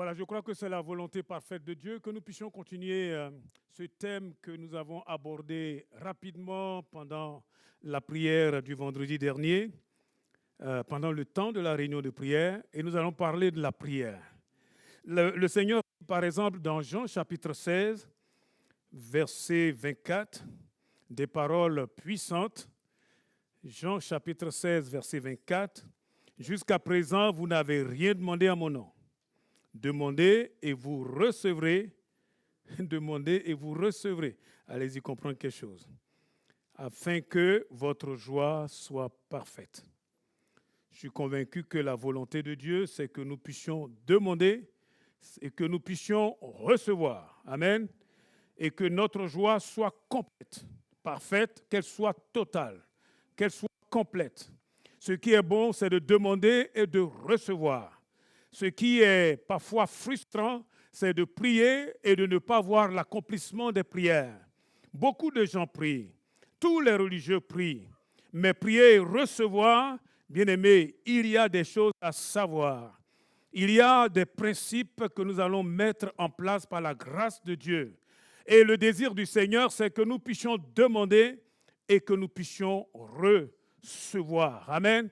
Voilà, je crois que c'est la volonté parfaite de Dieu que nous puissions continuer ce thème que nous avons abordé rapidement pendant la prière du vendredi dernier, pendant le temps de la réunion de prière, et nous allons parler de la prière. Le Seigneur, par exemple, dans Jean chapitre 16, verset 24, des paroles puissantes. Jean chapitre 16, verset 24, « Jusqu'à présent, vous n'avez rien demandé à mon nom. Demandez et vous recevrez. Demandez et vous recevrez. » Allez-y comprendre quelque chose. Afin que votre joie soit parfaite. Je suis convaincu que la volonté de Dieu, c'est que nous puissions demander et que nous puissions recevoir. Amen. Et que notre joie soit complète, parfaite, qu'elle soit totale, qu'elle soit complète. Ce qui est bon, c'est de demander et de recevoir. Ce qui est parfois frustrant, c'est de prier et de ne pas voir l'accomplissement des prières. Beaucoup de gens prient, tous les religieux prient, mais prier et recevoir, bien-aimés, il y a des choses à savoir. Il y a des principes que nous allons mettre en place par la grâce de Dieu. Et le désir du Seigneur, c'est que nous puissions demander et que nous puissions recevoir. Amen.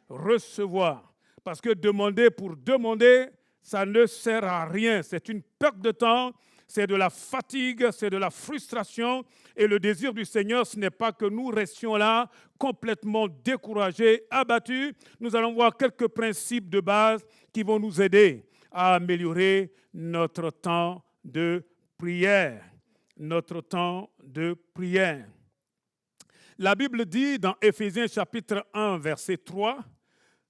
Recevoir. Parce que demander pour demander, ça ne sert à rien. C'est une perte de temps, c'est de la fatigue, c'est de la frustration. Et le désir du Seigneur, ce n'est pas que nous restions là complètement découragés, abattus. Nous allons voir quelques principes de base qui vont nous aider à améliorer notre temps de prière. Notre temps de prière. La Bible dit dans Éphésiens chapitre 1, verset 3,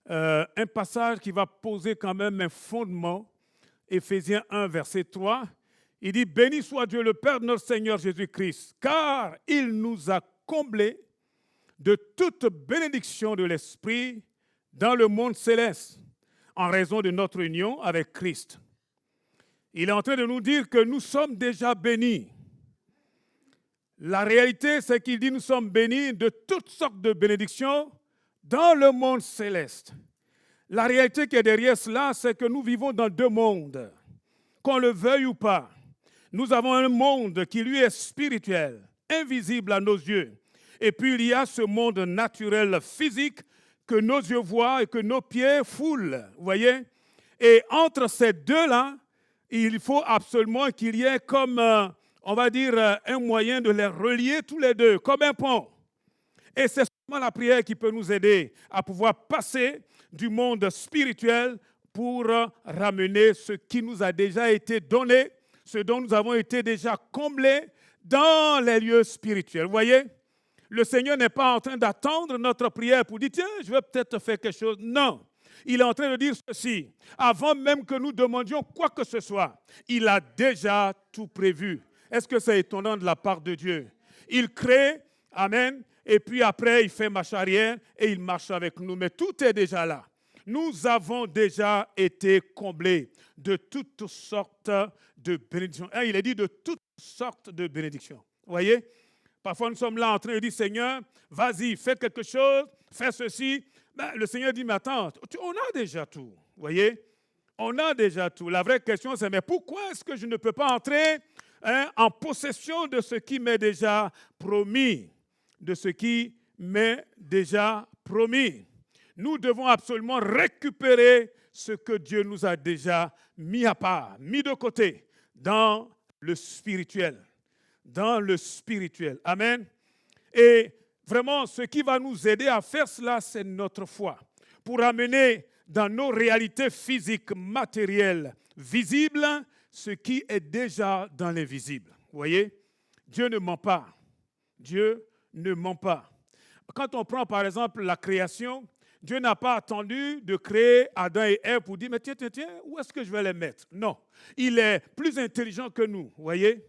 un passage qui va poser quand même un fondement. Éphésiens 1, verset 3, il dit « Béni soit Dieu le Père de notre Seigneur Jésus-Christ, car il nous a comblés de toute bénédiction de l'Esprit dans le monde céleste, en raison de notre union avec Christ. » Il est en train de nous dire que nous sommes déjà bénis. La réalité, c'est qu'il dit que nous sommes bénis de toutes sortes de bénédictions dans le monde céleste. La réalité qui est derrière cela, c'est que nous vivons dans deux mondes. Qu'on le veuille ou pas, nous avons un monde qui lui est spirituel, invisible à nos yeux. Et puis il y a ce monde naturel, physique, que nos yeux voient et que nos pieds foulent. Vous voyez? Et entre ces deux-là, il faut absolument qu'il y ait comme, on va dire, un moyen de les relier tous les deux, comme un pont. Et c'est seulement la prière qui peut nous aider à pouvoir passer du monde spirituel pour ramener ce qui nous a déjà été donné, ce dont nous avons été déjà comblés dans les lieux spirituels. Vous voyez? Le Seigneur n'est pas en train d'attendre notre prière pour dire « Tiens, je vais peut-être faire quelque chose. » Non. Il est en train de dire ceci. Avant même que nous demandions quoi que ce soit, il a déjà tout prévu. Est-ce que c'est étonnant de la part de Dieu? Il crée, amen, et puis après, il fait marche arrière et il marche avec nous. Mais tout est déjà là. Nous avons déjà été comblés de toutes sortes de bénédictions. Et il est dit de toutes sortes de bénédictions. Vous voyez? Parfois, nous sommes là en train de dire, Seigneur, vas-y, fais quelque chose, fais ceci. Ben, le Seigneur dit, mais attends, on a déjà tout. Vous voyez? On a déjà tout. La vraie question, c'est, mais pourquoi est-ce que je ne peux pas entrer en possession de ce qui m'est déjà promis? De ce qui m'est déjà promis. Nous devons absolument récupérer ce que Dieu nous a déjà mis à part, mis de côté, dans le spirituel. Dans le spirituel. Amen. Et vraiment, ce qui va nous aider à faire cela, c'est notre foi. Pour amener dans nos réalités physiques, matérielles, visibles, ce qui est déjà dans l'invisible. Vous voyez? Dieu ne ment pas. Dieu ne ment pas. Quand on prend par exemple la création, Dieu n'a pas attendu de créer Adam et Ève pour dire, mais tiens, où est-ce que je vais les mettre? Non. Il est plus intelligent que nous, vous voyez?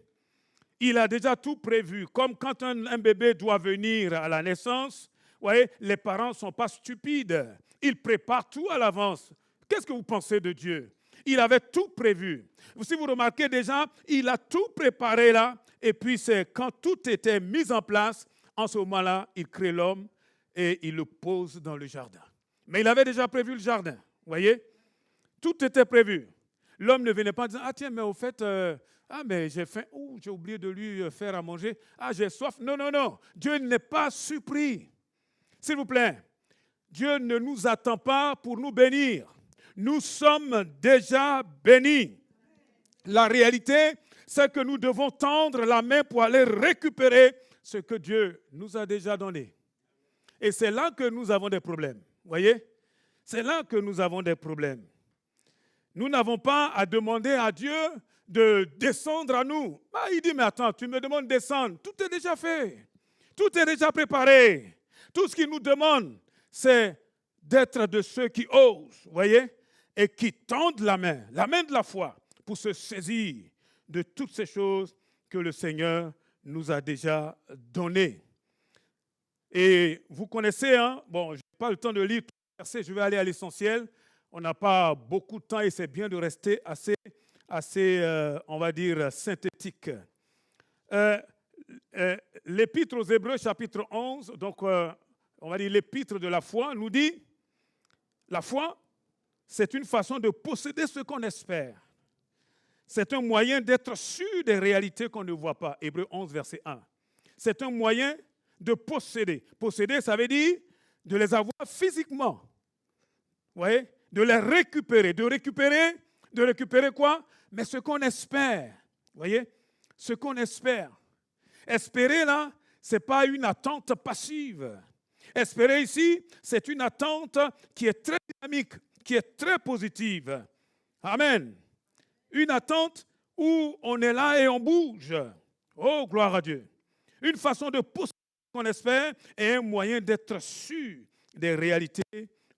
Il a déjà tout prévu. Comme quand un bébé doit venir à la naissance, vous voyez, les parents ne sont pas stupides. Ils préparent tout à l'avance. Qu'est-ce que vous pensez de Dieu? Il avait tout prévu. Si vous remarquez déjà, il a tout préparé là. Et puis c'est quand tout était mis en place, en ce moment-là, il crée l'homme et il le pose dans le jardin. Mais il avait déjà prévu le jardin. Vous voyez? Tout était prévu. L'homme ne venait pas en disant, ah tiens, mais au fait, mais j'ai faim, j'ai oublié de lui faire à manger, j'ai soif. Non, non, non, Dieu n'est pas surpris. S'il vous plaît, Dieu ne nous attend pas pour nous bénir. Nous sommes déjà bénis. La réalité, c'est que nous devons tendre la main pour aller récupérer ce que Dieu nous a déjà donné. Et c'est là que nous avons des problèmes. Voyez? C'est là que nous avons des problèmes. Nous n'avons pas à demander à Dieu de descendre à nous. Il dit, mais attends, tu me demandes de descendre. Tout est déjà fait. Tout est déjà préparé. Tout ce qu'il nous demande, c'est d'être de ceux qui osent, voyez, et qui tendent la main de la foi, pour se saisir de toutes ces choses que le Seigneur nous a déjà données. Et vous connaissez, je n'ai pas le temps de lire tout le verset, je vais aller à l'essentiel. On n'a pas beaucoup de temps et c'est bien de rester assez on va dire, synthétique. L'Épître aux Hébreux, chapitre 11, donc on va dire l'Épître de la foi, nous dit, la foi, c'est une façon de posséder ce qu'on espère. C'est un moyen d'être sûr des réalités qu'on ne voit pas. Hébreux 11, verset 1. C'est un moyen de posséder. Posséder, ça veut dire de les avoir physiquement. Vous voyez? De les récupérer. De récupérer quoi? Mais ce qu'on espère. Vous voyez? Ce qu'on espère. Espérer, là, ce n'est pas une attente passive. Espérer ici, c'est une attente qui est très dynamique, qui est très positive. Amen. Une attente où on est là et on bouge. Oh, gloire à Dieu. Une façon de posséder ce qu'on espère et un moyen d'être sûr des réalités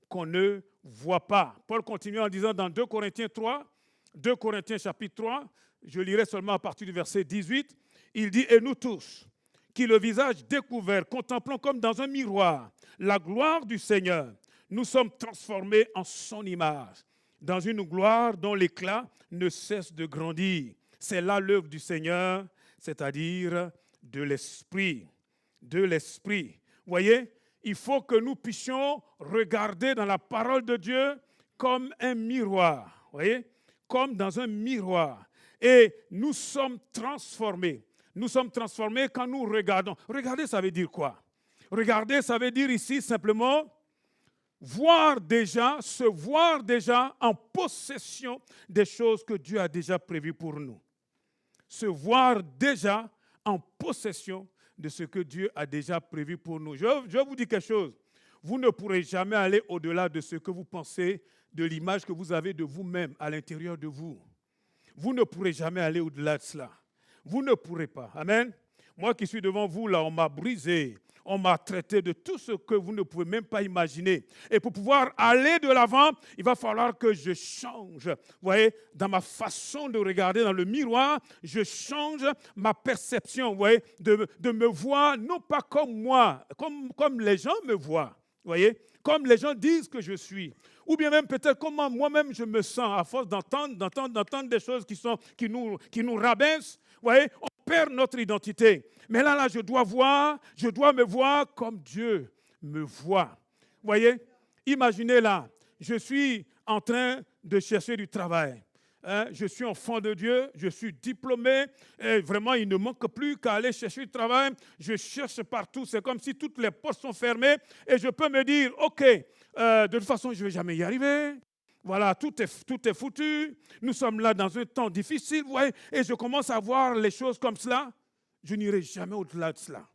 qu'on ne voit pas. Paul continue en disant dans 2 Corinthiens 3, 2 Corinthiens chapitre 3, je lirai seulement à partir du verset 18, il dit « Et nous tous, qui le visage découvert, contemplons comme dans un miroir la gloire du Seigneur, nous sommes transformés en son image, dans une gloire dont l'éclat ne cesse de grandir. C'est là l'œuvre du Seigneur, c'est-à-dire de l'Esprit. De l'Esprit. Vous voyez, il faut que nous puissions regarder dans la parole de Dieu comme un miroir. Vous voyez, comme dans un miroir. Et nous sommes transformés. Nous sommes transformés quand nous regardons. Regarder, ça veut dire quoi? Regarder, ça veut dire ici simplement se voir déjà en possession des choses que Dieu a déjà prévues pour nous. Se voir déjà en possession de ce que Dieu a déjà prévu pour nous. Je vous dis quelque chose. Vous ne pourrez jamais aller au-delà de ce que vous pensez, de l'image que vous avez de vous-même à l'intérieur de vous. Vous ne pourrez jamais aller au-delà de cela. Vous ne pourrez pas. Amen. Moi qui suis devant vous, là, on m'a brisé. On m'a traité de tout ce que vous ne pouvez même pas imaginer. Et pour pouvoir aller de l'avant, il va falloir que je change. Vous voyez, dans ma façon de regarder dans le miroir, je change ma perception. Vous voyez, de me voir, non pas comme moi, comme les gens me voient. Vous voyez, comme les gens disent que je suis. Ou bien même peut-être comment moi-même je me sens à force d'entendre des choses qui nous rabaissent. Vous voyez, on perd notre identité. Mais là, je dois me voir comme Dieu me voit. Vous voyez, imaginez là, je suis en train de chercher du travail. Je suis enfant de Dieu, je suis diplômé, et vraiment il ne manque plus qu'à aller chercher du travail. Je cherche partout, c'est comme si toutes les portes sont fermées et je peux me dire, ok, de toute façon je ne vais jamais y arriver. Voilà, tout est foutu. Nous sommes là dans un temps difficile, vous voyez, et je commence à voir les choses comme cela. Je n'irai jamais au-delà de cela.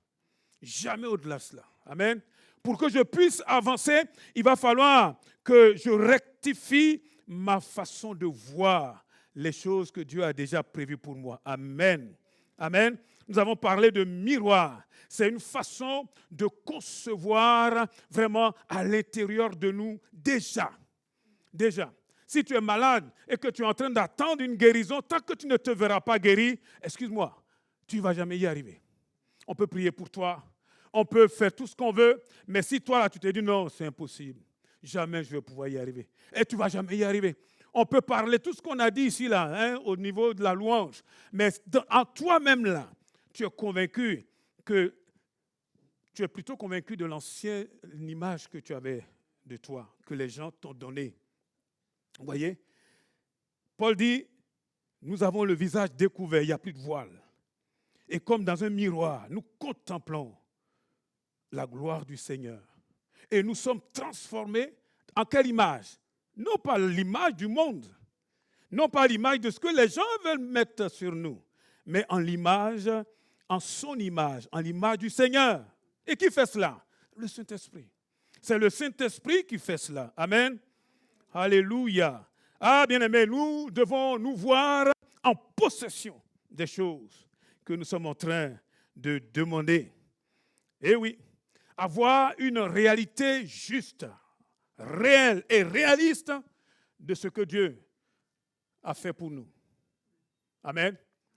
Jamais au-delà de cela. Amen. Pour que je puisse avancer, il va falloir que je rectifie ma façon de voir les choses que Dieu a déjà prévues pour moi. Amen. Amen. Nous avons parlé de miroir. C'est une façon de concevoir vraiment à l'intérieur de nous déjà. Déjà. Si tu es malade et que tu es en train d'attendre une guérison, tant que tu ne te verras pas guéri, excuse-moi, tu ne vas jamais y arriver. On peut prier pour toi, on peut faire tout ce qu'on veut, mais si toi, là, tu te dis non, c'est impossible, jamais je vais pouvoir y arriver. Et tu ne vas jamais y arriver. On peut parler tout ce qu'on a dit ici, là, au niveau de la louange, mais en toi-même, là, tu es convaincu que tu es plutôt convaincu de l'ancienne image que tu avais de toi, que les gens t'ont donnée. Vous voyez? Paul dit, nous avons le visage découvert, il n'y a plus de voile. Et comme dans un miroir, nous contemplons la gloire du Seigneur. Et nous sommes transformés en quelle image? Non pas l'image du monde, non pas l'image de ce que les gens veulent mettre sur nous, mais en l'image, en son image, en l'image du Seigneur. Et qui fait cela? Le Saint-Esprit. C'est le Saint-Esprit qui fait cela. Amen. Alléluia. Ah, bien-aimés, nous devons nous voir en possession des choses que nous sommes en train de demander. Eh oui, avoir une réalité juste, réelle et réaliste de ce que Dieu a fait pour nous. Amen.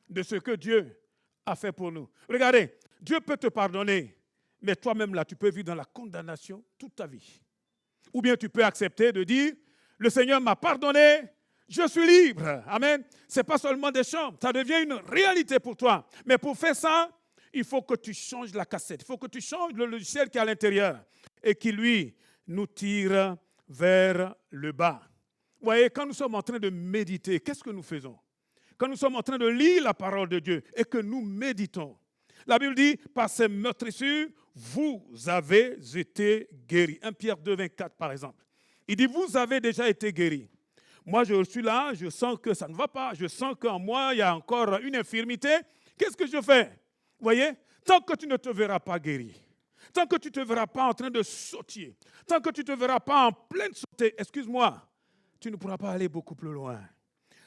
De ce que Dieu a fait pour nous. Regardez, Dieu peut te pardonner, mais toi-même là, tu peux vivre dans la condamnation toute ta vie. Ou bien tu peux accepter de dire, le Seigneur m'a pardonné, je suis libre. Amen. Ce n'est pas seulement des chants, ça devient une réalité pour toi. Mais pour faire ça, il faut que tu changes la cassette, il faut que tu changes le logiciel qui est à l'intérieur et qui, lui, nous tire vers le bas. Vous voyez, quand nous sommes en train de méditer, qu'est-ce que nous faisons? Quand nous sommes en train de lire la parole de Dieu et que nous méditons, la Bible dit, par ces meurtrissures, vous avez été guéris. 1 Pierre 2, 24, par exemple. Il dit, vous avez déjà été guéris. Moi, je suis là, je sens que ça ne va pas, je sens qu'en moi, il y a encore une infirmité. Qu'est-ce que je fais? Vous voyez? Tant que tu ne te verras pas guéri, tant que tu ne te verras pas en train de sautiller, tant que tu ne te verras pas en pleine sautée, excuse-moi, tu ne pourras pas aller beaucoup plus loin.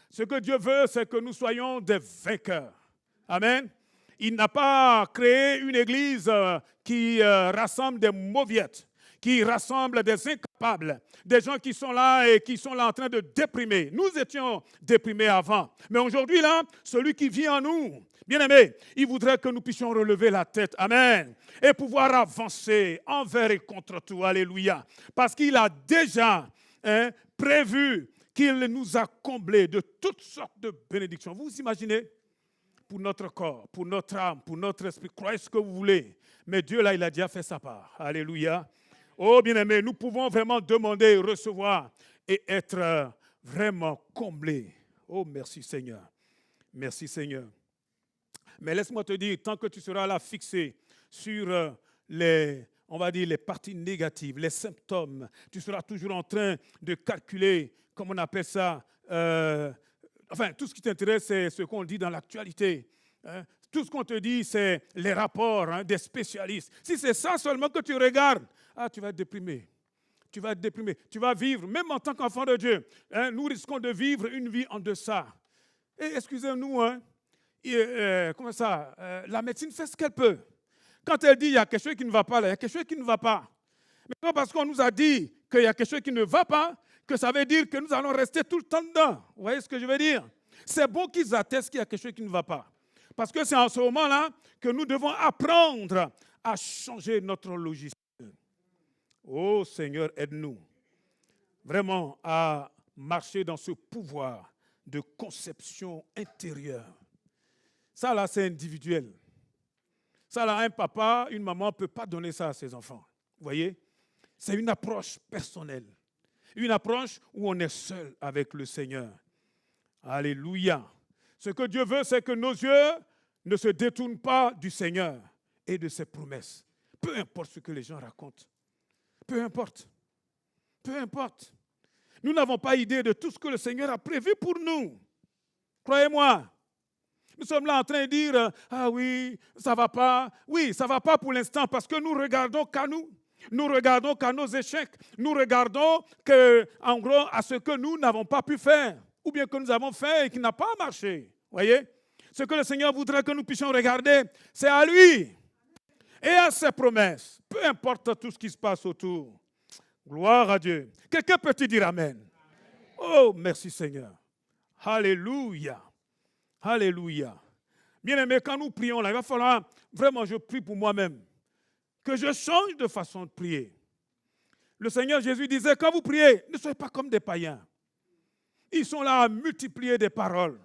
Ce que Dieu veut, c'est que nous soyons des vainqueurs. Amen. Il n'a pas créé une église qui rassemble des mauviettes, qui rassemble des incapables, des gens qui sont là et qui sont là en train de déprimer. Nous étions déprimés avant. Mais aujourd'hui, là, celui qui vit en nous, bien-aimé, il voudrait que nous puissions relever la tête. Amen. Et pouvoir avancer envers et contre tout. Alléluia. Parce qu'il a déjà prévu qu'il nous a comblés de toutes sortes de bénédictions. Vous vous imaginez? Pour notre corps, pour notre âme, pour notre esprit, croyez ce que vous voulez. Mais Dieu, là, il a déjà fait sa part. Alléluia. Oh, bien-aimés, nous pouvons vraiment demander, recevoir et être vraiment comblés. Oh, merci Seigneur. Merci Seigneur. Mais laisse-moi te dire, tant que tu seras là fixé sur on va dire, les parties négatives, les symptômes, tu seras toujours en train de calculer, comme on appelle ça, enfin, tout ce qui t'intéresse, c'est ce qu'on dit dans l'actualité. Hein. Tout ce qu'on te dit, c'est les rapports des spécialistes. Si c'est ça seulement que tu regardes, tu vas être déprimé. Tu vas être déprimé. Tu vas vivre, même en tant qu'enfant de Dieu. Hein, nous risquons de vivre une vie en deçà. Et excusez-nous, comment ça, la médecine fait ce qu'elle peut. Quand elle dit qu'il y a quelque chose qui ne va pas, là, il y a quelque chose qui ne va pas. Mais pas parce qu'on nous a dit qu'il y a quelque chose qui ne va pas, que ça veut dire que nous allons rester tout le temps dedans. Vous voyez ce que je veux dire? C'est bon qu'ils attestent qu'il y a quelque chose qui ne va pas. Parce que c'est en ce moment-là que nous devons apprendre à changer notre logiciel. Oh Seigneur, aide-nous vraiment à marcher dans ce pouvoir de conception intérieure. Ça là, c'est individuel. Ça là, un papa, une maman ne peut pas donner ça à ses enfants. Vous voyez? C'est une approche personnelle. Une approche où on est seul avec le Seigneur. Alléluia. Ce que Dieu veut, c'est que nos yeux ne se détournent pas du Seigneur et de ses promesses. Peu importe ce que les gens racontent. Peu importe. Peu importe. Nous n'avons pas idée de tout ce que le Seigneur a prévu pour nous. Croyez-moi. Nous sommes là en train de dire, ah oui, ça ne va pas. Oui, ça ne va pas pour l'instant parce que nous regardons qu'à nous. Nous regardons qu'à nos échecs. Nous regardons en gros à ce que nous n'avons pas pu faire. Ou bien que nous avons fait et qui n'a pas marché. Voyez? Ce que le Seigneur voudrait que nous puissions regarder, c'est à lui et à ses promesses. Peu importe tout ce qui se passe autour. Gloire à Dieu. Quelqu'un peut-il dire Amen? Oh, merci Seigneur. Alléluia. Alléluia. Bien-aimés, quand nous prions là, il va falloir, vraiment je prie pour moi-même, que je change de façon de prier. Le Seigneur Jésus disait, quand vous priez, ne soyez pas comme des païens. Ils sont là à multiplier des paroles,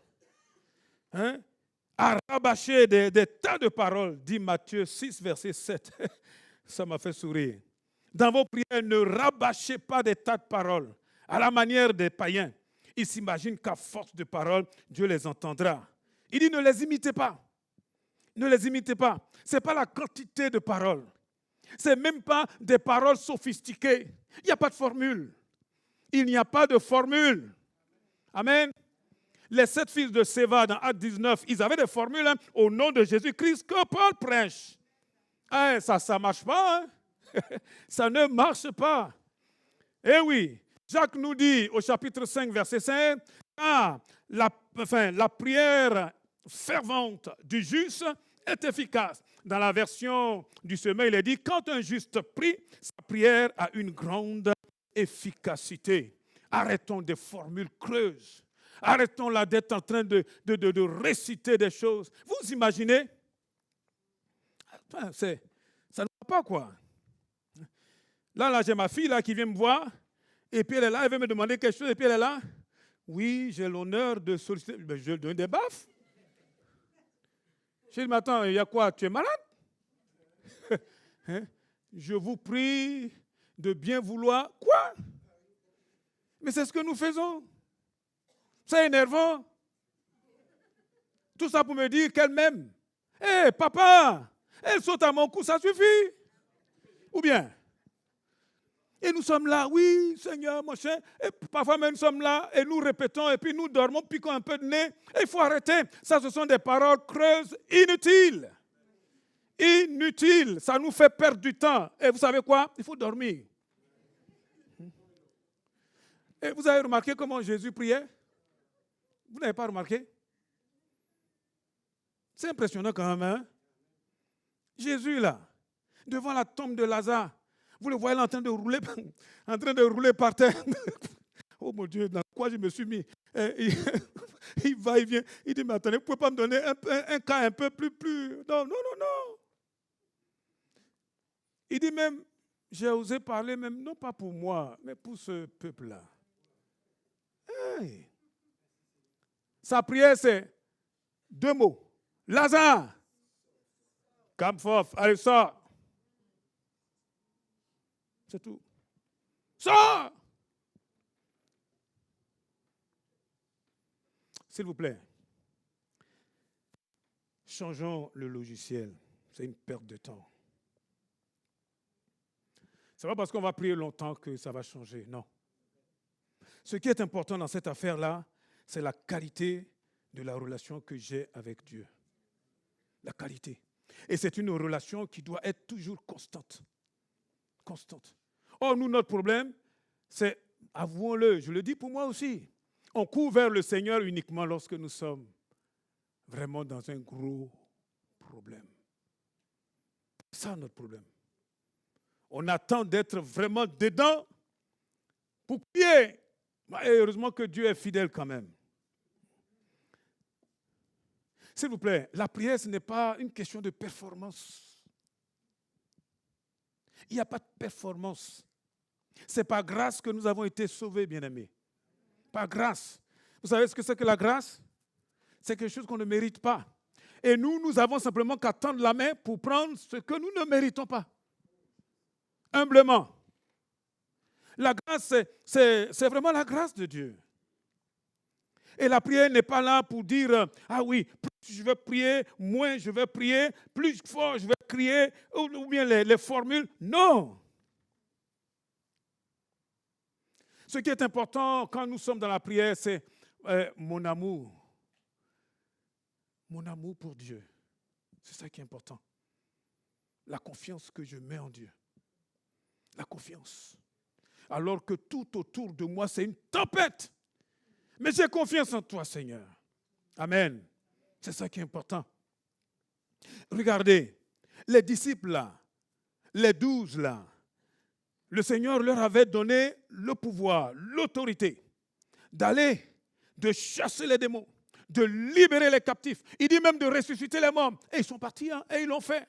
à rabâcher des tas de paroles, dit Matthieu 6, verset 7. Ça m'a fait sourire. Dans vos prières, ne rabâchez pas des tas de paroles, à la manière des païens. Ils s'imaginent qu'à force de paroles, Dieu les entendra. Il dit, ne les imitez pas. Ne les imitez pas. Ce n'est pas la quantité de paroles. Ce n'est même pas des paroles sophistiquées. Il n'y a pas de formule. Il n'y a pas de formule. Amen. Les 7 fils de Séva dans Acte 19, ils avaient des formules au nom de Jésus-Christ que Paul prêche. Ça ne marche pas. Hein? Ça ne marche pas. Eh oui, Jacques nous dit au chapitre 5, verset 5, la prière fervente du juste est efficace. Dans la version du Semeur, il est dit, quand un juste prie, sa prière a une grande efficacité. Arrêtons des formules creuses. Arrêtons là d'être en train de réciter des choses. Vous imaginez? Ça ne va pas, quoi. Là, j'ai ma fille là, qui vient me voir, et puis elle est là, elle veut me demander quelque chose, et puis elle est là. Oui, j'ai l'honneur de solliciter. Ben, je lui donne des baffes. Je dis, mais attends, il y a quoi? Tu es malade? Hein? Je vous prie de bien vouloir. Quoi? Mais c'est ce que nous faisons. C'est énervant. Tout ça pour me dire qu'elle m'aime. Hé, papa, elle saute à mon cou, ça suffit. Ou bien? Et nous sommes là, oui, Seigneur, mon cher. Et parfois même nous sommes là et nous répétons et puis nous dormons, piquons un peu de nez. Et il faut arrêter. Ça, ce sont des paroles creuses, inutiles. Inutiles. Ça nous fait perdre du temps. Et vous savez quoi? Il faut dormir. Et vous avez remarqué comment Jésus priait? Vous n'avez pas remarqué? C'est impressionnant quand même. Hein? Jésus, là, devant la tombe de Lazare, vous le voyez là, en train de rouler par terre. Oh mon Dieu, dans quoi je me suis mis? Il va, il vient. Il dit, mais attendez, vous ne pouvez pas me donner un cas un peu plus. Non. Il dit même, j'ai osé parler même, non pas pour moi, mais pour ce peuple-là. Hey. Sa prière, c'est 2 mots. Lazare, come forth, allez, sors. C'est tout. Sors! S'il vous plaît, changeons le logiciel. C'est une perte de temps. Ce n'est pas parce qu'on va prier longtemps que ça va changer, non. Ce qui est important dans cette affaire-là, c'est la qualité de la relation que j'ai avec Dieu. La qualité. Et c'est une relation qui doit être toujours constante. Constante. Or, nous, notre problème, c'est, avouons-le, je le dis pour moi aussi, on court vers le Seigneur uniquement lorsque nous sommes vraiment dans un gros problème. C'est ça notre problème. On attend d'être vraiment dedans pour prier. Et heureusement que Dieu est fidèle quand même. S'il vous plaît, la prière, ce n'est pas une question de performance. Il n'y a pas de performance. C'est par grâce que nous avons été sauvés, bien-aimés. Par grâce. Vous savez ce que c'est que la grâce? C'est quelque chose qu'on ne mérite pas. Et nous avons simplement qu'à tendre la main pour prendre ce que nous ne méritons pas. Humblement. La grâce, c'est vraiment la grâce de Dieu. Et la prière n'est pas là pour dire, ah oui, plus je vais prier, moins je vais prier, plus fort je vais crier, ou bien les formules. Non. Ce qui est important quand nous sommes dans la prière, c'est mon amour. Mon amour pour Dieu. C'est ça qui est important. La confiance que je mets en Dieu. La confiance. Alors que tout autour de moi, c'est une tempête. Mais j'ai confiance en toi, Seigneur. Amen. C'est ça qui est important. Regardez, les disciples là, les 12 là, le Seigneur leur avait donné le pouvoir, l'autorité d'aller, de chasser les démons, de libérer les captifs. Il dit même de ressusciter les morts. Et ils sont partis, hein, et ils l'ont fait.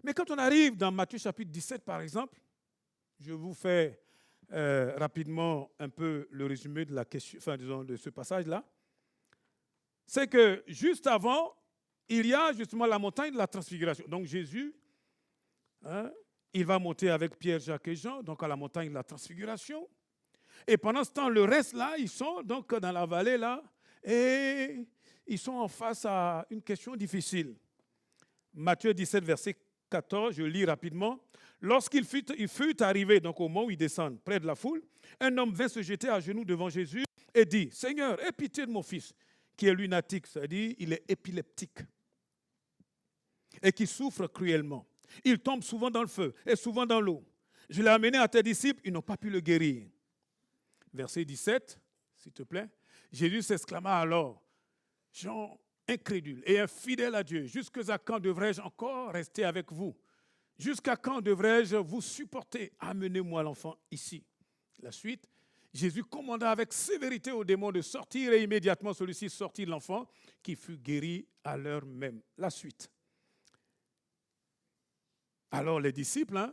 Mais quand on arrive dans Matthieu chapitre 17, par exemple, je vous fais rapidement un peu le résumé de la question, enfin, disons, de ce passage-là. C'est que juste avant, il y a justement la montagne de la transfiguration. Donc Jésus, il va monter avec Pierre, Jacques et Jean, donc à la montagne de la transfiguration. Et pendant ce temps, le reste là, ils sont donc dans la vallée là, et ils sont en face à une question difficile. Matthieu 17, verset 14, je lis rapidement. Lorsqu'il fut arrivé, donc au moment où ils descendent, près de la foule, un homme vint se jeter à genoux devant Jésus et dit, « Seigneur, aie pitié de mon fils, qui est lunatique, c'est-à-dire il est épileptique, et qui souffre cruellement. Il tombe souvent dans le feu et souvent dans l'eau. Je l'ai amené à tes disciples, ils n'ont pas pu le guérir. » Verset 17, s'il te plaît. Jésus s'exclama alors, « Jean, incrédule et infidèle à Dieu, jusqu'à quand devrais-je encore rester avec vous? Jusqu'à quand devrais-je vous supporter? Amenez-moi l'enfant ici. » La suite, Jésus commanda avec sévérité au démon de sortir et immédiatement celui-ci sortit de l'enfant qui fut guéri à l'heure même. La suite. Alors les disciples,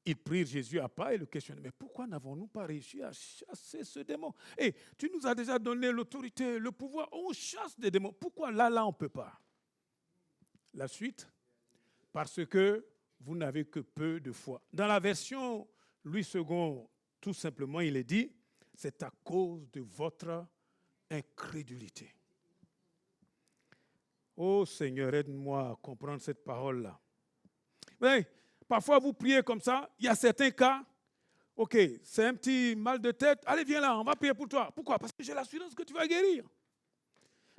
ils prirent Jésus à part et le questionnaient. Mais pourquoi n'avons-nous pas réussi à chasser ce démon? Et tu nous as déjà donné l'autorité, le pouvoir, on chasse des démons. Pourquoi là, on ne peut pas? La suite, parce que vous n'avez que peu de foi. Dans la version Louis II, tout simplement, il est dit, c'est à cause de votre incrédulité. Oh Seigneur, aide-moi à comprendre cette parole-là. Oui, parfois vous priez comme ça, il y a certains cas, ok, c'est un petit mal de tête, allez viens là, on va prier pour toi. Pourquoi? Parce que j'ai l'assurance que tu vas guérir.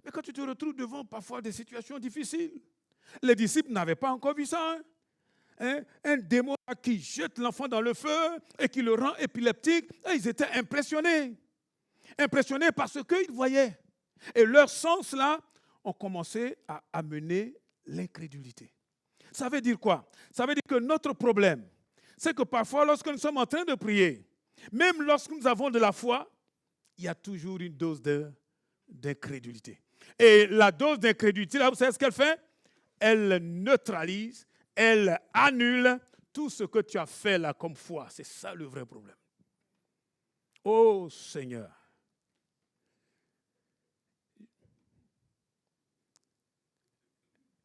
Mais quand tu te retrouves devant parfois des situations difficiles, les disciples n'avaient pas encore vu ça. Un démon qui jette l'enfant dans le feu et qui le rend épileptique, et ils étaient impressionnés. Impressionnés parce qu'ils voyaient. Et leur sens là ont commencé à amener l'incrédulité. Ça veut dire quoi? Ça veut dire que notre problème, c'est que parfois lorsque nous sommes en train de prier, même lorsque nous avons de la foi, il y a toujours une dose d'incrédulité. Et la dose d'incrédulité, là, vous savez ce qu'elle fait? Elle neutralise, elle annule tout ce que tu as fait là comme foi. C'est ça le vrai problème. Oh Seigneur.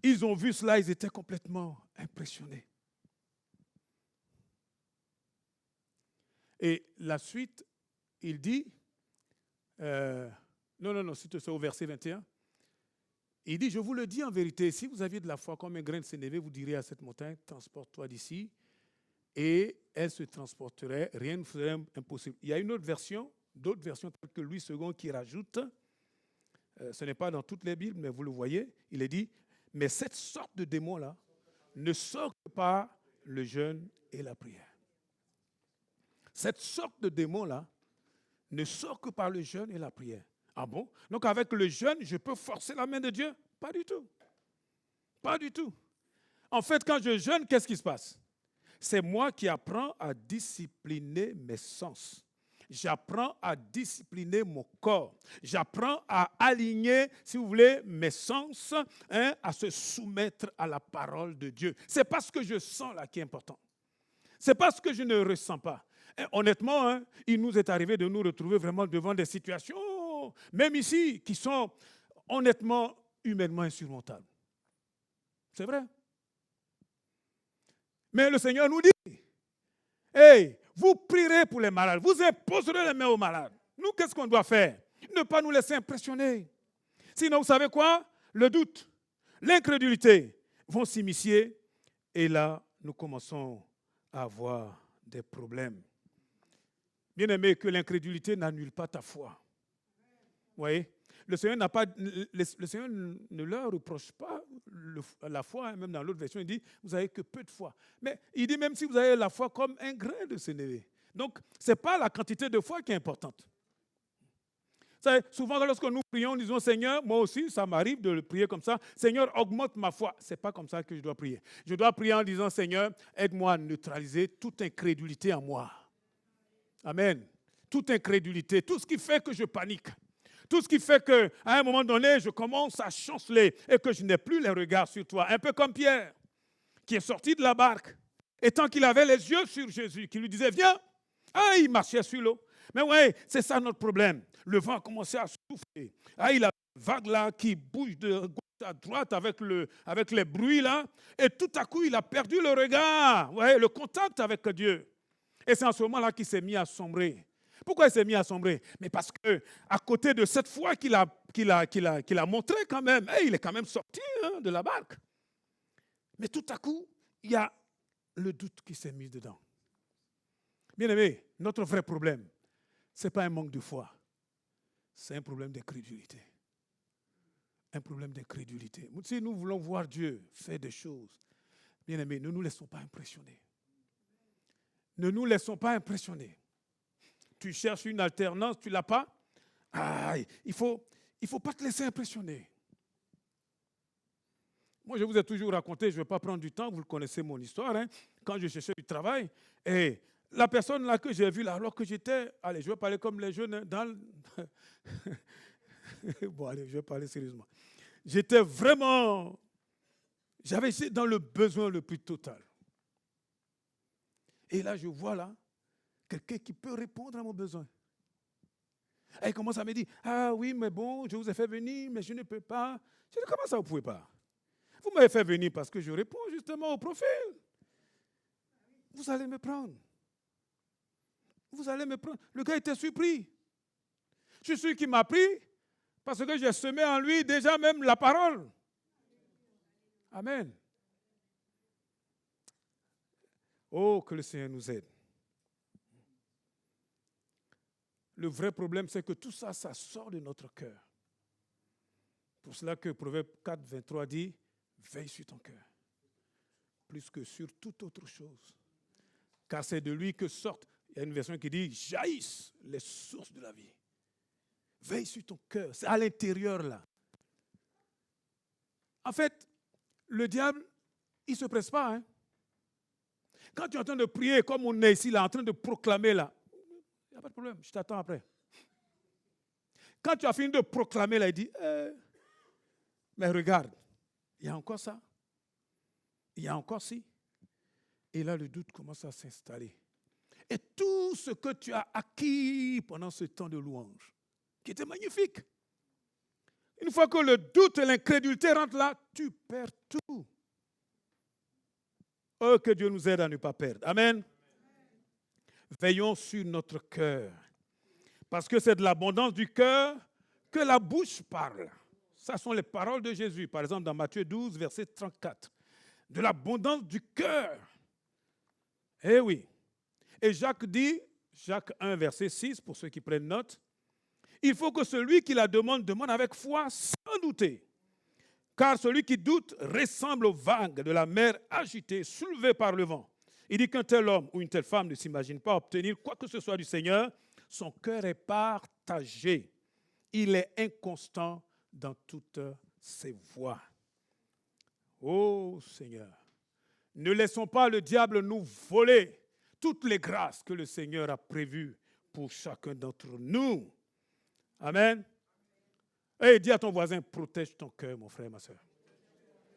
Ils ont vu cela, ils étaient complètement impressionnés. Et la suite, il dit, non, c'est au verset 21. Il dit, je vous le dis en vérité, si vous aviez de la foi comme un grain de sénévé, vous diriez à cette montagne, transporte-toi d'ici, et elle se transporterait, rien ne serait impossible. Il y a une autre version, d'autres versions telles que Louis II qui rajoute, ce n'est pas dans toutes les Bibles, mais vous le voyez, il est dit, mais cette sorte de démon-là ne sort que par le jeûne et la prière. Cette sorte de démon-là ne sort que par le jeûne et la prière. Ah bon? Donc avec le jeûne, je peux forcer la main de Dieu? Pas du tout. Pas du tout. En fait, quand je jeûne, qu'est-ce qui se passe? C'est moi qui apprends à discipliner mes sens. J'apprends à discipliner mon corps. J'apprends à aligner, si vous voulez, mes sens, à se soumettre à la parole de Dieu. C'est pas ce que je sens là qui est important. C'est pas ce que je ne ressens pas. Et honnêtement, il nous est arrivé de nous retrouver vraiment devant des situations, même ici, qui sont honnêtement, humainement insurmontables. C'est vrai. Mais le Seigneur nous dit, hey, vous prierez pour les malades, vous imposerez les mains aux malades. Nous, qu'est-ce qu'on doit faire? Ne pas nous laisser impressionner. Sinon, vous savez quoi? Le doute, l'incrédulité vont s'immiscer et là, nous commençons à avoir des problèmes. Bien aimé, que l'incrédulité n'annule pas ta foi. Vous voyez? Le Seigneur ne leur reproche pas la foi, même dans l'autre version, il dit, vous n'avez que peu de foi. Mais il dit même si vous avez la foi comme un grain de sénévé. Donc, ce n'est pas la quantité de foi qui est importante. Souvent, lorsque nous prions, nous disons, Seigneur, moi aussi, ça m'arrive de le prier comme ça, Seigneur, augmente ma foi. Ce n'est pas comme ça que je dois prier. Je dois prier en disant, Seigneur, aide-moi à neutraliser toute incrédulité en moi. Amen. Toute incrédulité, tout ce qui fait que je panique. Tout ce qui fait qu'à un moment donné, je commence à chanceler et que je n'ai plus les regards sur toi. Un peu comme Pierre, qui est sorti de la barque. Et tant qu'il avait les yeux sur Jésus, qui lui disait, viens, il marchait sur l'eau. Mais oui, c'est ça notre problème. Le vent a commencé à souffler. Il a une vague là qui bouge de gauche à droite avec les bruits là. Et tout à coup, il a perdu le regard, le contact avec Dieu. Et c'est en ce moment-là qu'il s'est mis à sombrer. Pourquoi il s'est mis à sombrer? Mais parce que à côté de cette foi qu'il a montré quand même, il est quand même sorti de la barque. Mais tout à coup, il y a le doute qui s'est mis dedans. Bien-aimé, notre vrai problème, ce n'est pas un manque de foi, c'est un problème d'incrédulité. Un problème d'incrédulité. Si nous voulons voir Dieu faire des choses, bien-aimés, ne nous laissons pas impressionner. Ne nous laissons pas impressionner. Tu cherches une alternance, tu ne l'as pas. Il faut pas te laisser impressionner. Moi, je vous ai toujours raconté, je ne vais pas prendre du temps, vous le connaissez mon histoire, quand je cherchais du travail, et la personne là que j'ai vue là, alors que j'étais, allez, je vais parler comme les jeunes dans le... Bon, allez, je vais parler sérieusement. J'étais vraiment, j'avais été dans le besoin le plus total. Et là, je vois là, quelqu'un qui peut répondre à mon besoin. Elle commence à me dire, ah oui, mais bon, je vous ai fait venir, mais je ne peux pas. Je dis, comment ça, vous ne pouvez pas? Vous m'avez fait venir parce que je réponds justement au profil. Vous allez me prendre. Vous allez me prendre. Le gars était surpris. Je suis sûr qu'il m'a pris parce que j'ai semé en lui déjà même la parole. Amen. Oh, que le Seigneur nous aide. Le vrai problème, c'est que tout ça, ça sort de notre cœur. Pour cela que Proverbe 4, 23 dit, veille sur ton cœur, plus que sur toute autre chose. Car c'est de lui que sortent, il y a une version qui dit, jaillissent les sources de la vie. Veille sur ton cœur, c'est à l'intérieur là. En fait, le diable, il ne se presse pas. Quand tu es en train de prier, comme on est ici là, en train de proclamer là, il n'y a pas de problème, je t'attends après. Quand tu as fini de proclamer là, il dit, mais regarde, il y a encore ça, il y a encore ci. Et là, le doute commence à s'installer. Et tout ce que tu as acquis pendant ce temps de louange, qui était magnifique, une fois que le doute et l'incrédulité rentrent là, tu perds tout. Oh, que Dieu nous aide à ne pas perdre. Amen. Veillons sur notre cœur. Parce que c'est de l'abondance du cœur que la bouche parle. Ça sont les paroles de Jésus. Par exemple, dans Matthieu 12, verset 34. De l'abondance du cœur. Eh oui. Et Jacques dit, Jacques 1, verset 6, pour ceux qui prennent note, il faut que celui qui la demande, demande avec foi, sans douter. Car celui qui doute ressemble aux vagues de la mer agitée, soulevée par le vent. Il dit qu'un tel homme ou une telle femme ne s'imagine pas obtenir quoi que ce soit du Seigneur. Son cœur est partagé. Il est inconstant dans toutes ses voies. Oh Seigneur, ne laissons pas le diable nous voler toutes les grâces que le Seigneur a prévues pour chacun d'entre nous. Amen. Et dis à ton voisin, protège ton cœur, mon frère, ma soeur.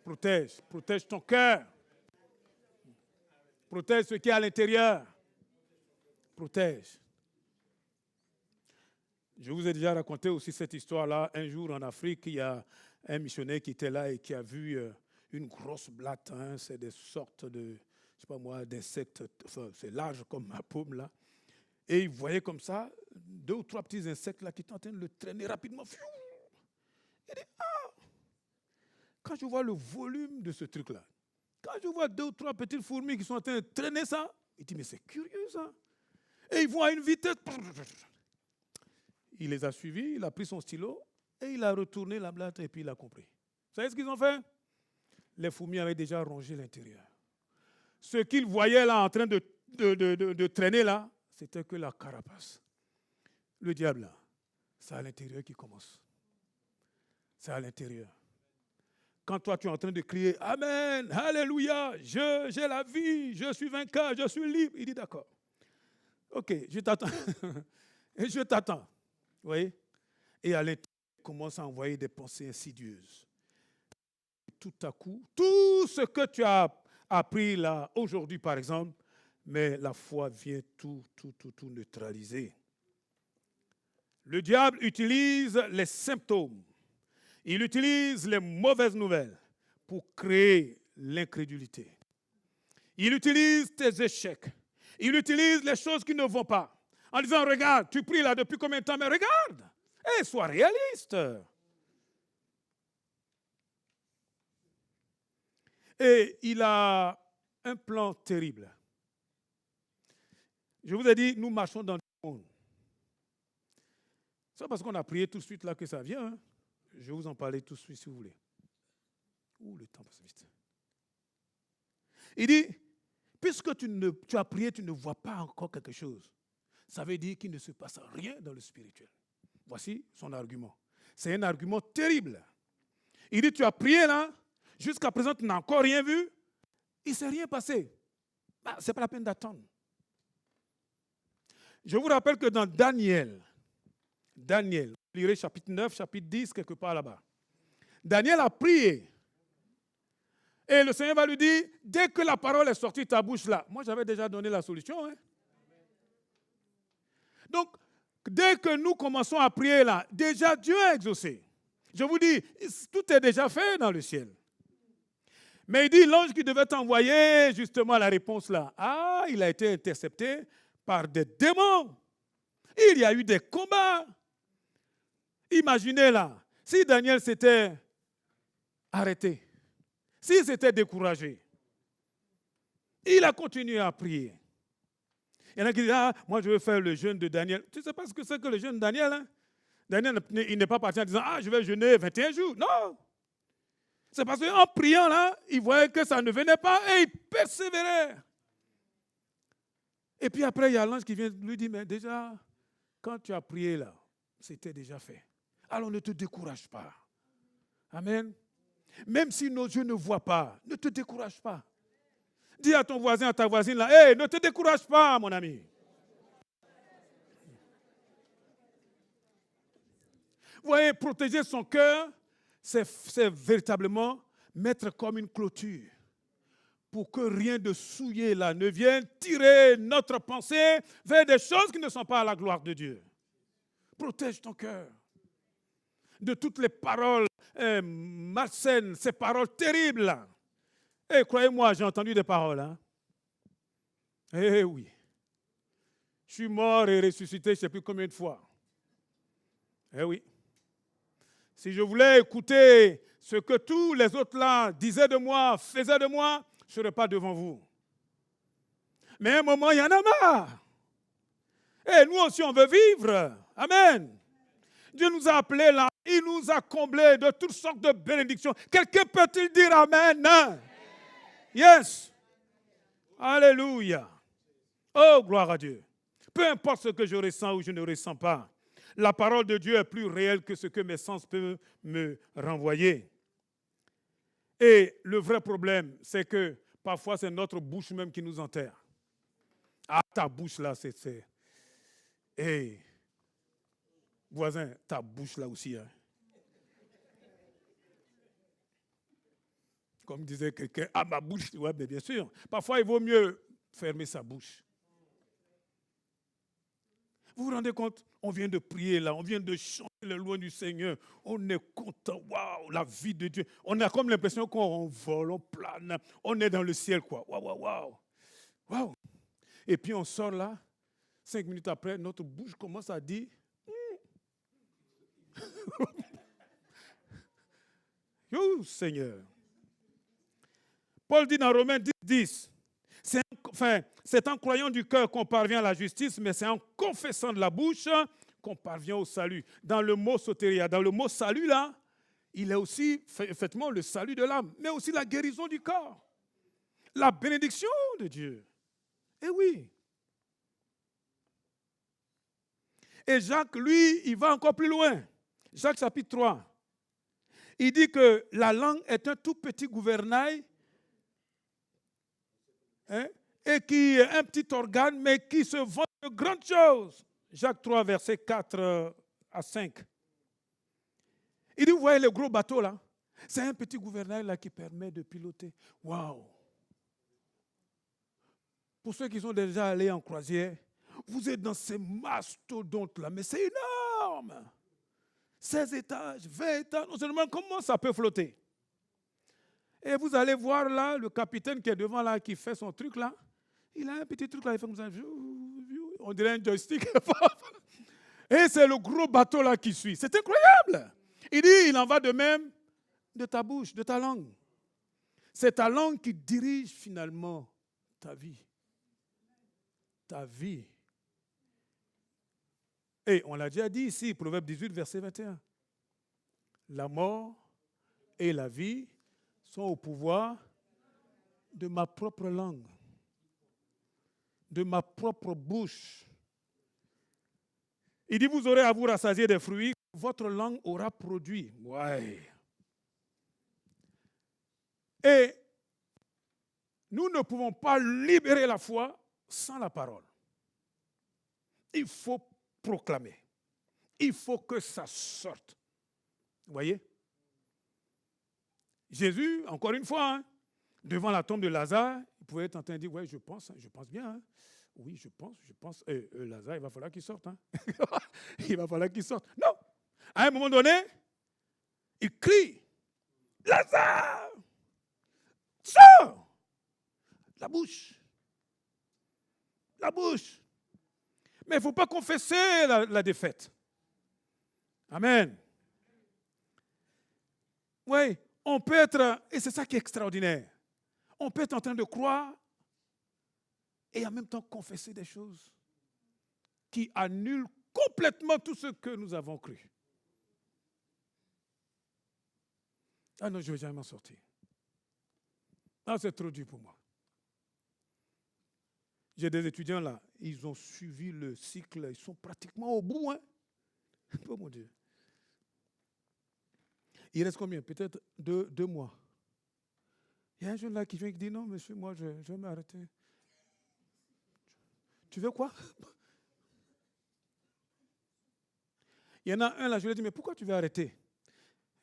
Protège ton cœur. Protège ce qui est à l'intérieur. Protège. Je vous ai déjà raconté aussi cette histoire-là. Un jour en Afrique, il y a un missionnaire qui était là et qui a vu une grosse blatte. C'est des sortes de, je ne sais pas moi, d'insectes. Enfin, c'est large comme ma paume là. Et il voyait comme ça 2 ou 3 petits insectes là qui étaient en train de le traîner rapidement. Il dit, quand je vois le volume de ce truc-là, quand je vois 2 ou 3 petites fourmis qui sont en train de traîner ça, il dit, mais c'est curieux ça. Et ils vont à une vitesse. Il les a suivis, il a pris son stylo et il a retourné la blatte et puis il a compris. Vous savez ce qu'ils ont fait? Les fourmis avaient déjà rongé l'intérieur. Ce qu'ils voyaient là en train de traîner là, c'était que la carapace. Le diable là, c'est à l'intérieur qui commence. C'est à l'intérieur. Quand toi, tu es en train de crier « Amen, Alléluia, j'ai la vie, je suis vainqueur, je suis libre », il dit « D'accord, ok, je t'attends. » Et je t'attends. Vous voyez? Et à l'intérieur, il commence à envoyer des pensées insidieuses. Tout à coup, tout ce que tu as appris là, aujourd'hui par exemple, mais la foi vient tout neutraliser. Le diable utilise les symptômes. Il utilise les mauvaises nouvelles pour créer l'incrédulité. Il utilise tes échecs. Il utilise les choses qui ne vont pas. en disant, regarde, tu pries là depuis combien de temps, mais regarde, et sois réaliste. Et il a un plan terrible. Je vous ai dit, nous marchons dans le monde. C'est pas parce qu'on a prié tout de suite là que ça vient. Hein. Je vais vous en parler tout de suite si vous voulez. Ouh, le temps passe vite. Il dit, puisque tu as prié, tu ne vois pas encore quelque chose. Ça veut dire qu'il ne se passe rien dans le spirituel. Voici son argument. C'est un argument terrible. Il dit, tu as prié là, jusqu'à présent tu n'as encore rien vu, il ne s'est rien passé. Ce n'est pas la peine d'attendre. Je vous rappelle que dans Daniel, vous lirez chapitre 9, chapitre 10, quelque part là-bas. Daniel a prié. Et le Seigneur va lui dire, dès que la parole est sortie de ta bouche là, moi j'avais déjà donné la solution. Hein? Donc, dès que nous commençons à prier là, déjà Dieu a exaucé. Je vous dis, tout est déjà fait dans le ciel. Mais il dit, l'ange qui devait t'envoyer justement la réponse là, il a été intercepté par des démons. Il y a eu des combats. Imaginez là, si Daniel s'était arrêté, s'il s'était découragé, il a continué à prier. Il y en a qui disent, moi je vais faire le jeûne de Daniel. Tu ne sais pas ce que c'est que le jeûne de Daniel, hein? Daniel, il n'est pas parti en disant, je vais jeûner 21 jours. Non. C'est parce qu'en priant là, il voyait que ça ne venait pas et il persévérait. Et puis après, il y a l'ange qui vient lui dire, mais déjà, quand tu as prié là, c'était déjà fait. Alors ne te décourage pas. Amen. Même si nos yeux ne voient pas, ne te décourage pas. Dis à ton voisin, à ta voisine là, ne te décourage pas, mon ami. Vous voyez, protéger son cœur, c'est véritablement mettre comme une clôture pour que rien de souillé là ne vienne tirer notre pensée vers des choses qui ne sont pas à la gloire de Dieu. Protège ton cœur de toutes les paroles malsaines, ces paroles terribles là. Et croyez-moi, j'ai entendu des paroles. Hein? Eh oui. Je suis mort et ressuscité, je ne sais plus combien de fois. Eh oui. Si je voulais écouter ce que tous les autres là disaient de moi, faisaient de moi, je ne serais pas devant vous. Mais à un moment, il y en a marre. Et nous aussi, on veut vivre. Amen. Dieu nous a appelés là, il nous a comblés de toutes sortes de bénédictions. Quelqu'un peut-il dire Amen? Yes. Alléluia. Oh, gloire à Dieu. Peu importe ce que je ressens ou je ne ressens pas, la parole de Dieu est plus réelle que ce que mes sens peuvent me renvoyer. Et le vrai problème, c'est que parfois c'est notre bouche même qui nous enterre. Ta bouche là, c'est... Hey, voisin, ta bouche là aussi. Hein. Comme disait quelqu'un, ma bouche, oui, bien sûr. Parfois, il vaut mieux fermer sa bouche. Vous vous rendez compte, on vient de prier là, on vient de chanter le louange du Seigneur, on est content, waouh, la vie de Dieu. On a comme l'impression qu'on vole, on plane, on est dans le ciel, quoi. Waouh. Et puis on sort là, 5 minutes après, notre bouche commence à dire, Yo, Seigneur. Paul dit dans Romains 10, c'est en croyant du cœur qu'on parvient à la justice, mais c'est en confessant de la bouche qu'on parvient au salut. Dans le mot sotéria, dans le mot salut là, il est aussi effectivement le salut de l'âme, mais aussi la guérison du corps, la bénédiction de Dieu. Eh oui. Et Jacques, lui, il va encore plus loin. Jacques chapitre 3. Il dit que la langue est un tout petit gouvernail, et qui est un petit organe, mais qui se vante de grandes choses. Jacques 3, versets 4 à 5. Il dit, vous voyez le gros bateau là, c'est un petit gouvernail là qui permet de piloter. Waouh! Pour ceux qui sont déjà allés en croisière, vous êtes dans ces mastodontes là, mais c'est énorme! 16 étages, 20 étages, on se demande comment ça peut flotter. Et vous allez voir là, le capitaine qui est devant là, qui fait son truc là, il a un petit truc là, il fait comme ça, on dirait un joystick. Et c'est le gros bateau là qui suit. C'est incroyable. Il dit, il en va de même de ta bouche, de ta langue. C'est ta langue qui dirige finalement ta vie. Ta vie. Et on l'a déjà dit ici, Proverbe 18, verset 21. La mort et la vie sont au pouvoir de ma propre langue, de ma propre bouche. Il dit, vous aurez à vous rassasier des fruits, votre langue aura produit. Ouais. Et nous ne pouvons pas libérer la foi sans la parole. Il faut proclamer. Il faut que ça sorte. Vous voyez? Jésus, encore une fois, hein, devant la tombe de Lazare, il pouvait être en train de dire, ouais, je pense bien. Hein. Oui, je pense. Lazare, il va falloir qu'il sorte. Hein. Il va falloir qu'il sorte. Non. À un moment donné, il crie, Lazare, sors! La bouche. La bouche. Mais il ne faut pas confesser la défaite. Amen. Oui, on peut être, et c'est ça qui est extraordinaire, on peut être en train de croire et en même temps confesser des choses qui annulent complètement tout ce que nous avons cru. Ah non, je ne vais jamais m'en sortir. Ah, c'est trop dur pour moi. J'ai des étudiants là, ils ont suivi le cycle, ils sont pratiquement au bout. Hein? Oh mon Dieu. Il reste combien? Peut-être 2 mois. Il y a un jeune là qui vient et qui dit, non, monsieur, moi, je vais m'arrêter. Tu veux quoi? Il y en a un là, je lui ai dit, mais pourquoi tu veux arrêter?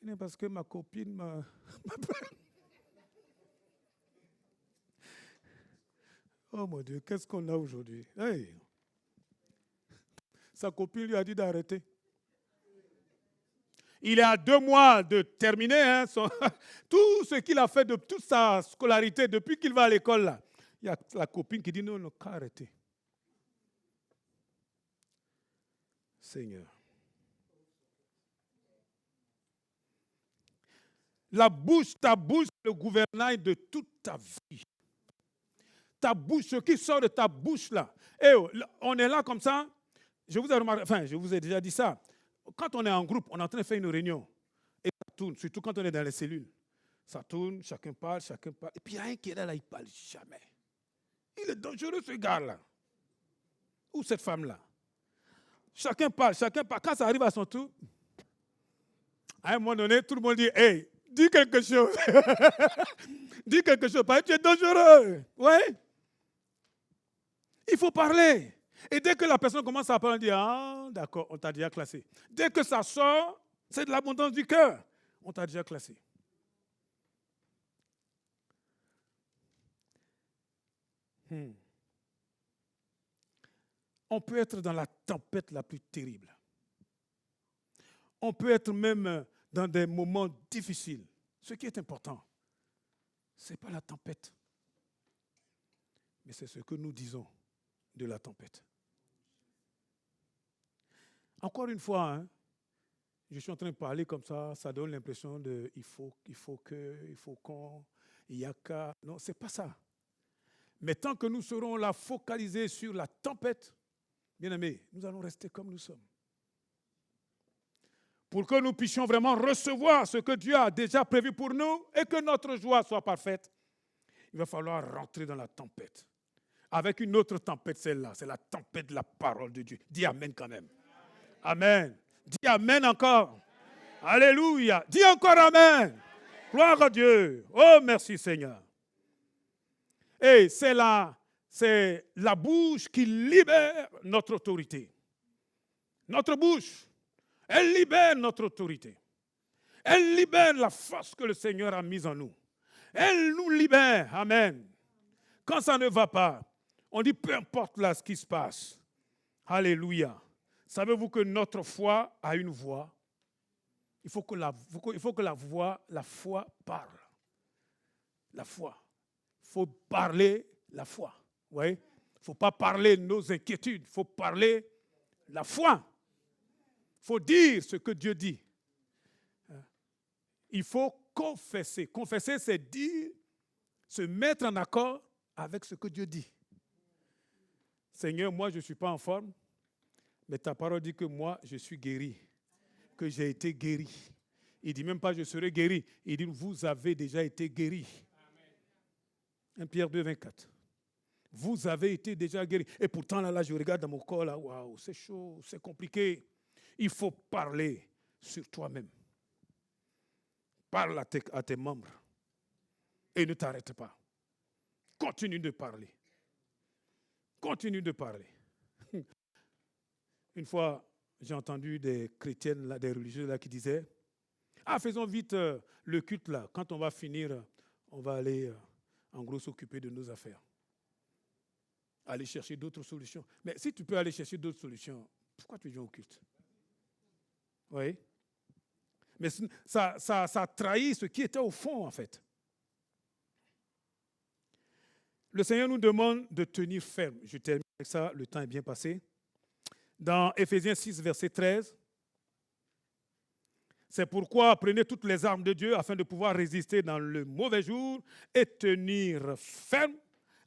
Il dit, parce que ma copine m'a... Oh mon Dieu, qu'est-ce qu'on a aujourd'hui? Hey. Sa copine lui a dit d'arrêter. Il est à 2 mois de terminer hein, tout ce qu'il a fait de toute sa scolarité depuis qu'il va à l'école. Là. Il y a la copine qui dit non, qu'à arrêter. Seigneur. Ta bouche, le gouvernail de toute ta vie. Ta bouche, ce qui sort de ta bouche là. Et on est là comme ça. Je vous ai déjà dit ça. Quand on est en groupe, on est en train de faire une réunion. Et ça tourne, surtout quand on est dans les cellules. Ça tourne, chacun parle. Et puis il y a un qui est là, il ne parle jamais. Il est dangereux ce gars-là. Ou cette femme-là. Chacun parle. Quand ça arrive à son tour, à un moment donné, tout le monde dit, hey, dis quelque chose. Dis quelque chose, parce que tu es dangereux. Ouais. Il faut parler. Et dès que la personne commence à parler, on dit, ah, d'accord, on t'a déjà classé. Dès que ça sort, c'est de l'abondance du cœur. On t'a déjà classé. On peut être dans la tempête la plus terrible. On peut être même dans des moments difficiles. Ce qui est important, ce n'est pas la tempête, mais c'est ce que nous disons de la tempête. Encore une fois, hein, je suis en train de parler comme ça donne l'impression de il faut qu'on, il y a qu'à. Non, ce n'est pas ça. Mais tant que nous serons là focalisés sur la tempête, bien aimés, nous allons rester comme nous sommes. Pour que nous puissions vraiment recevoir ce que Dieu a déjà prévu pour nous et que notre joie soit parfaite, il va falloir rentrer dans la tempête. Avec une autre tempête, celle-là, c'est la tempête de la parole de Dieu. Dis Amen quand même. Amen. Dis Amen encore. Amen. Alléluia. Dis encore Amen. Amen. Gloire à Dieu. Oh, merci Seigneur. Et c'est la bouche qui libère notre autorité. Notre bouche, elle libère notre autorité. Elle libère la force que le Seigneur a mise en nous. Elle nous libère. Amen. Quand ça ne va pas, on dit peu importe là ce qui se passe. Alléluia. Savez-vous que notre foi a une voix? Il faut que la foi parle. La foi. Il faut parler la foi. Vous voyez? Il ne faut pas parler de nos inquiétudes, il faut parler de la foi. Il faut dire ce que Dieu dit. Il faut confesser. Confesser, c'est dire, se mettre en accord avec ce que Dieu dit. Seigneur, moi, je ne suis pas en forme, mais ta parole dit que moi, je suis guéri, que j'ai été guéri. Il ne dit même pas je serai guéri. Il dit vous avez déjà été guéri. 1 Pierre 2, 24. Vous avez été déjà guéri. Et pourtant, là, je regarde dans mon corps, là, waouh, c'est chaud, c'est compliqué. Il faut parler sur toi-même. Parle à tes membres. Et ne t'arrête pas. Continue de parler. Continue de parler. Une fois, j'ai entendu des chrétiennes, là, des religieuses là, qui disaient faisons vite le culte là. Quand on va finir, on va aller en gros s'occuper de nos affaires. Aller chercher d'autres solutions. Mais si tu peux aller chercher d'autres solutions, pourquoi tu viens au culte? Oui. Mais ça trahit ce qui était au fond, en fait. Le Seigneur nous demande de tenir ferme. Je termine avec ça, le temps est bien passé. Dans Éphésiens 6, verset 13, c'est pourquoi prenez toutes les armes de Dieu afin de pouvoir résister dans le mauvais jour et tenir ferme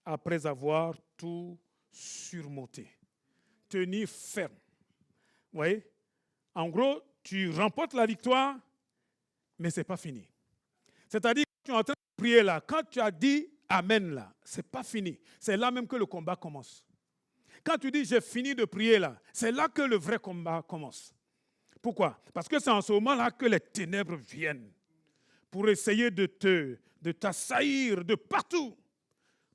après avoir tout surmonté. Tenir ferme. Vous voyez? En gros, tu remportes la victoire, mais ce n'est pas fini. C'est-à-dire que tu es en train de prier là. Quand tu as dit Amen là, ce n'est pas fini. C'est là même que le combat commence. Quand tu dis j'ai fini de prier là, c'est là que le vrai combat commence. Pourquoi? Parce que c'est en ce moment-là que les ténèbres viennent pour essayer de t'assaillir de partout,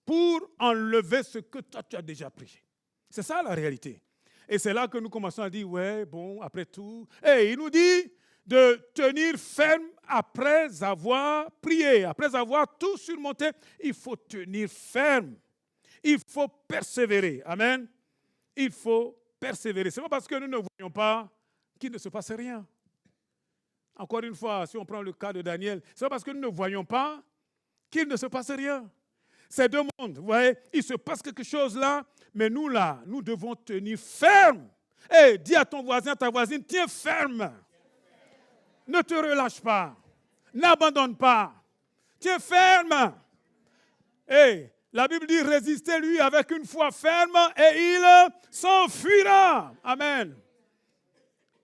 pour enlever ce que toi tu as déjà prié. C'est ça la réalité. Et c'est là que nous commençons à dire, ouais, bon, après tout. Et il nous dit de tenir ferme après avoir prié, après avoir tout surmonté. Il faut tenir ferme. Il faut persévérer. Amen. Il faut persévérer. Ce n'est pas parce que nous ne voyons pas qu'il ne se passe rien. Encore une fois, si on prend le cas de Daniel, ce n'est pas parce que nous ne voyons pas qu'il ne se passe rien. Ces deux mondes, vous voyez, il se passe quelque chose là, mais nous là, nous devons tenir ferme. Et dis à ton voisin, à ta voisine, tiens ferme. Ne te relâche pas. N'abandonne pas. Tiens ferme. Et la Bible dit, résistez-lui avec une foi ferme et il s'enfuira. Amen.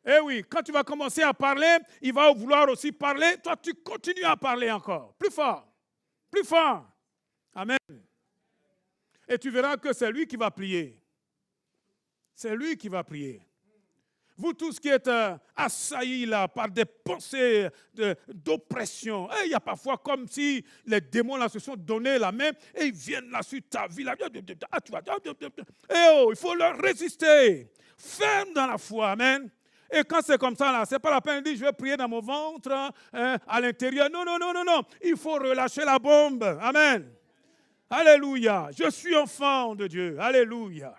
Eh oui, quand tu vas commencer à parler, il va vouloir aussi parler. Toi, tu continues à parler encore. Plus fort. Plus fort. Amen. Et tu verras que c'est lui qui va prier. C'est lui qui va prier. Vous tous qui êtes assaillis là par des pensées d'oppression, il y a parfois comme si les démons là se sont donné la main et ils viennent là sur ta vie. Là. Il faut leur résister. Ferme dans la foi. Amen. Et quand c'est comme ça, là, ce n'est pas la peine de dire je vais prier dans mon ventre, à l'intérieur. Non. Il faut relâcher la bombe. Amen. Alléluia. Je suis enfant de Dieu. Alléluia.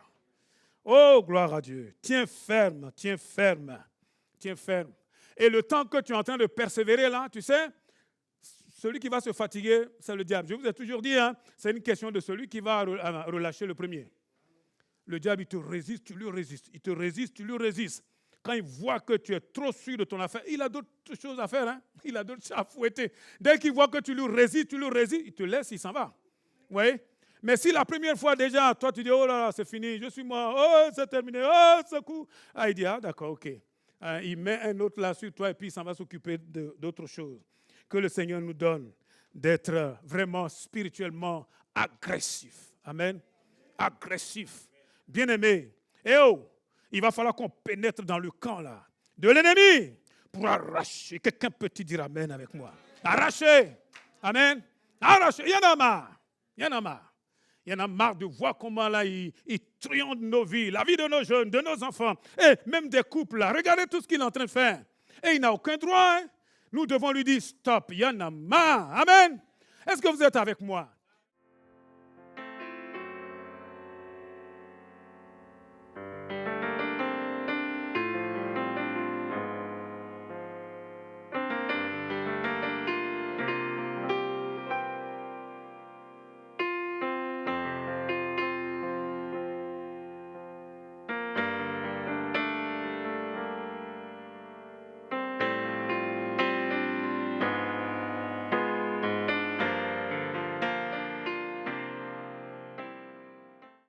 Oh, gloire à Dieu. Tiens ferme, tiens ferme, tiens ferme. Et le temps que tu es en train de persévérer là, tu sais, celui qui va se fatiguer, c'est le diable. Je vous ai toujours dit, c'est une question de celui qui va relâcher le premier. Le diable, il te résiste, tu lui résistes. Il te résiste, tu lui résistes. Quand il voit que tu es trop sûr de ton affaire, il a d'autres choses à faire. Il a d'autres choses à fouetter. Dès qu'il voit que tu lui résistes, il te laisse, il s'en va. Vous voyez? Mais si la première fois déjà, toi tu dis, oh là là, c'est fini, je suis mort, oh c'est terminé, oh ce coup. Il dit, d'accord, ok. Il met un autre là sur toi et puis il s'en va s'occuper d'autres choses. Que le Seigneur nous donne d'être vraiment spirituellement agressif. Amen. Agressif. Bien-aimé. Et il va falloir qu'on pénètre dans le camp là de l'ennemi pour arracher. Quelqu'un peut-il dire amen avec moi? Arracher. Amen. Arracher. Il y en a marre. Il y en a marre. Il y en a marre de voir comment là, il triomphe nos vies, la vie de nos jeunes, de nos enfants, et même des couples là. Regardez tout ce qu'il est en train de faire. Et il n'a aucun droit. Nous devons lui dire stop, il y en a marre. Amen. Est-ce que vous êtes avec moi?